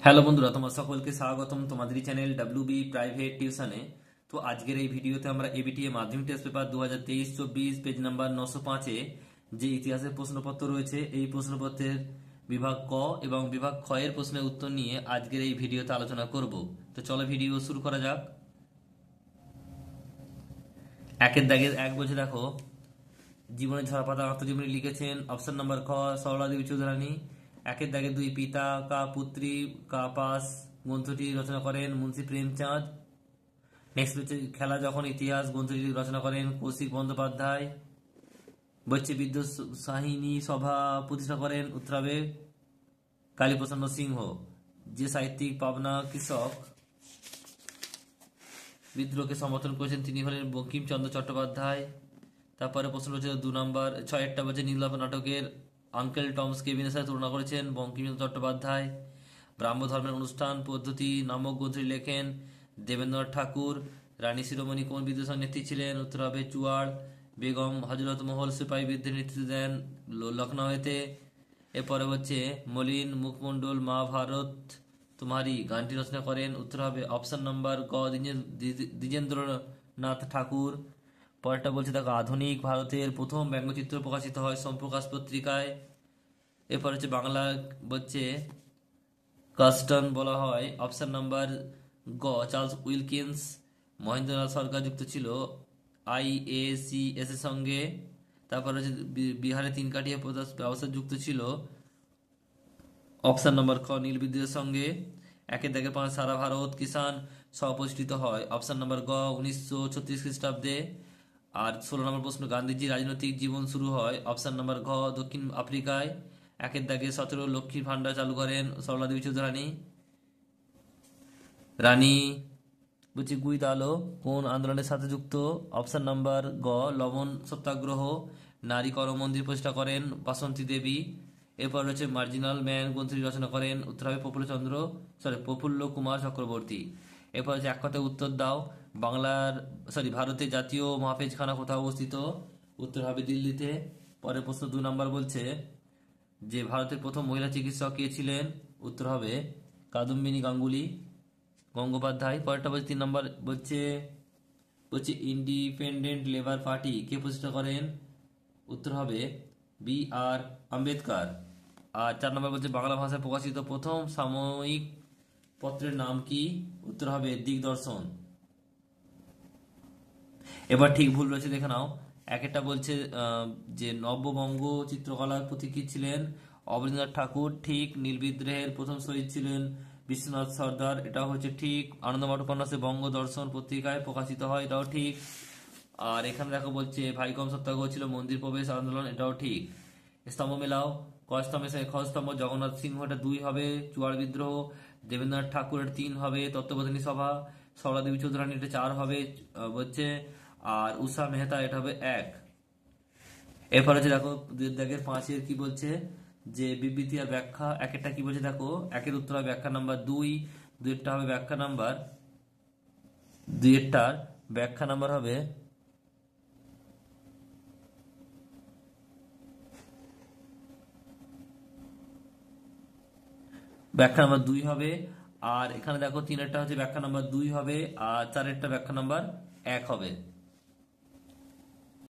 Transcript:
Hello বন্ধুরা, তোমার সকলকে স্বাগতম তোমাদের চ্যানেল ডাব্লিউবি প্রাইভেট টিউশনে। তো আজকের এই ভিডিওতে আমরা এবিটিএ মাধ্যমিক টেস্ট পেপার 2023-24 পেজ নাম্বার 905-এ যে ইতিহাসের প্রশ্নপত্র রয়েছে এই প্রশ্নপত্রের বিভাগ ক এবং বিভাগ খ এর প্রশ্নের উত্তর নিয়ে আজকের এই ভিডিওতে আলোচনা করব। তো চলো ভিডিও শুরু করা যাক। একের দাগের এক বলছে, দেখো জীবনের ঝরাপাতা আত্মজীবনী লিখেছেন অপশন নাম্বার খ সরলা দেবী চৌধুরানী। একের দাগে দুই, পিতা কা পুত্রী কা পাস গ্রন্থটি রচনা করেন মুন্সী প্রেমচাঁদ। নেক্সট হচ্ছে খেলা যখন ইতিহাস গ্রন্থটি রচনা করেন কৌশিক বন্দ্যোপাধ্যায়। বলছে বিদ্যুৎ সাহিনী সভা প্রতিষ্ঠা করেন উত্তর হবে কালীপ্রসন্ন সিংহ। যে সাহিত্যিক পাবনা কৃষক বিদ্রোহকে সমর্থন করেছেন তিনি হলেন বঙ্কিমচন্দ্র চট্টোপাধ্যায়। তারপরে প্রশ্ন হচ্ছে 2 নম্বর 6 বছর নীলনভ নাটকের আঙ্কেল টমস কেবিনের সাথে তুলনা করেছেন বঙ্কিমচন্দ্র চট্টোপাধ্যায়। ব্রাহ্ম ধর্মের অনুষ্ঠান পদ্ধতি নামক গ্রন্থটি লেখেন দেবেন্দ্রনাথ ঠাকুর। রানী শিরোমণি কোন বিদ্রোহের নেত্রী ছিলেন উত্তর হবে চুয়াড়। বেগম হজরত মহল সিপাহী বিদ্রোহের নেতৃত্ব দেন লখনউতে। এরপরে হচ্ছে মলিন মুখমণ্ডল মা ভারত তোমারি গানটি রচনা করেন উত্তর হবে অপশন নাম্বার গ দ্বিজেন্দ্রনাথ ঠাকুর। পরেরটা বলছে, দেখো আধুনিক ভারতের প্রথম ব্যঙ্গচিত্র প্রকাশিত হয় সোমপ্রকাশ পত্রিকায়। এরপর হচ্ছে বাংলা বলছে কাস্টন বলা হয় অপশন নাম্বার গ চার্লস উইলকিন্স। মহেন্দ্রনাথ সরকার যুক্ত ছিল আইএসিএস এর সঙ্গে। তারপর হচ্ছে বিহারে তিন কাঠিয়া ব্যবস্থা যুক্ত ছিল অপশন নম্বর খ নীল বিদ্যুতের সঙ্গে। একের দাগে 5 সারা ভারত কিষাণ সভা প্রতিষ্ঠিত হয় অপশন নম্বর গ 1936 খ্রিস্টাব্দে। আর 16 নম্বর প্রশ্ন, গান্ধীজি রাজনৈতিক জীবন শুরু হয় অপশন নম্বর ঘ দক্ষিণ আফ্রিকায়। একের দাগে 17 লক্ষ্মীর ভান্ডার চালু করেন সরলা দেবী চৌধুরানী। রানী বলছি গুইদ আলো কোন আন্দোলনের সাথে যুক্ত অপশন নাম্বার গ লবণ সত্যাগ্রহ। নারী কর মন্দির প্রতিষ্ঠা করেন বাসন্তী দেবী। এরপর রয়েছে মার্জিনাল ম্যান গ্রন্থটি রচনা করেন উত্তর হবে প্রফুল্ল কুমার চক্রবর্তী। এরপর হচ্ছে এক কথায় উত্তর দাও, ভারতের জাতীয় মহাফেজখানা কোথাও অবস্থিত উত্তর হবে দিল্লিতে। পরের প্রশ্ন 2 নম্বর বলছে যে ভারতের প্রথম মহিলা চিকিৎসক কে ছিলেন উত্তর হবে কাদম্বিনী গঙ্গোপাধ্যায়। পরেরটা বলছে 3 নম্বর বলছে বলছে ইন্ডিপেন্ডেন্ট লেবার পার্টি কে প্রতিষ্ঠা করেন উত্তর হবে B.R. আম্বেদকর। আর 4 নম্বর বলছে বাংলা ভাষায় প্রকাশিত প্রথম সাময়িক পত্রের নাম কি উত্তর হবে দিগদর্শন। এবার ঠিক ভুল রয়েছে দেখে নাও। একটা বলছে যে নব্যবঙ্গ চিত্রকলার প্রতীক কি ছিলেন অবনীন্দ্রনাথ ঠাকুর ঠিক। নীল বিদ্রোহের প্রথম শহীদ ছিলেন বিশ্বনাথ সর্দার, এটাও হচ্ছে ঠিক। আনন্দমঠ উপন্যাসে বঙ্গ দর্শন পত্রিকায় প্রকাশিত হয়, এটাও ঠিক। আর এখানে দেখো বলছে ভাইকম সত্যাগ্রহ ছিল মন্দির প্রবেশ আন্দোলন, এটাও ঠিক। স্তম্ভ মেলাও, ক স্তম্ভের সঙ্গে খ স্তম্ভ। জগন্নাথ সিংহ এটা 2 হবে। চুয়াড় বিদ্রোহ। দেবেন্দ্রনাথ ঠাকুর এটা 3 হবে। তত্ত্ববোধিনী সভা। সরলা দেবী চৌধুরানী এটা 4 হবে বলছে। আর উষা মেহতা এটা হবে 1। এরপর হচ্ছে দেখো 2-5 কি বলছে যে বিবৃতি আর ব্যাখ্যা। একটা কি বলছে দেখো, একের উত্তর হবে ব্যাখ্যা নাম্বার 2, দুইটা হবে ব্যাখ্যা নাম্বার 2, এরটার ব্যাখ্যা নাম্বার হবে ব্যাখ্যা নাম্বার 2 হবে। আর এখানে দেখো 3-এরটা হচ্ছে ব্যাখ্যা নাম্বার 2 হবে। আর 4-এরটা ব্যাখ্যা নাম্বার 1 হবে।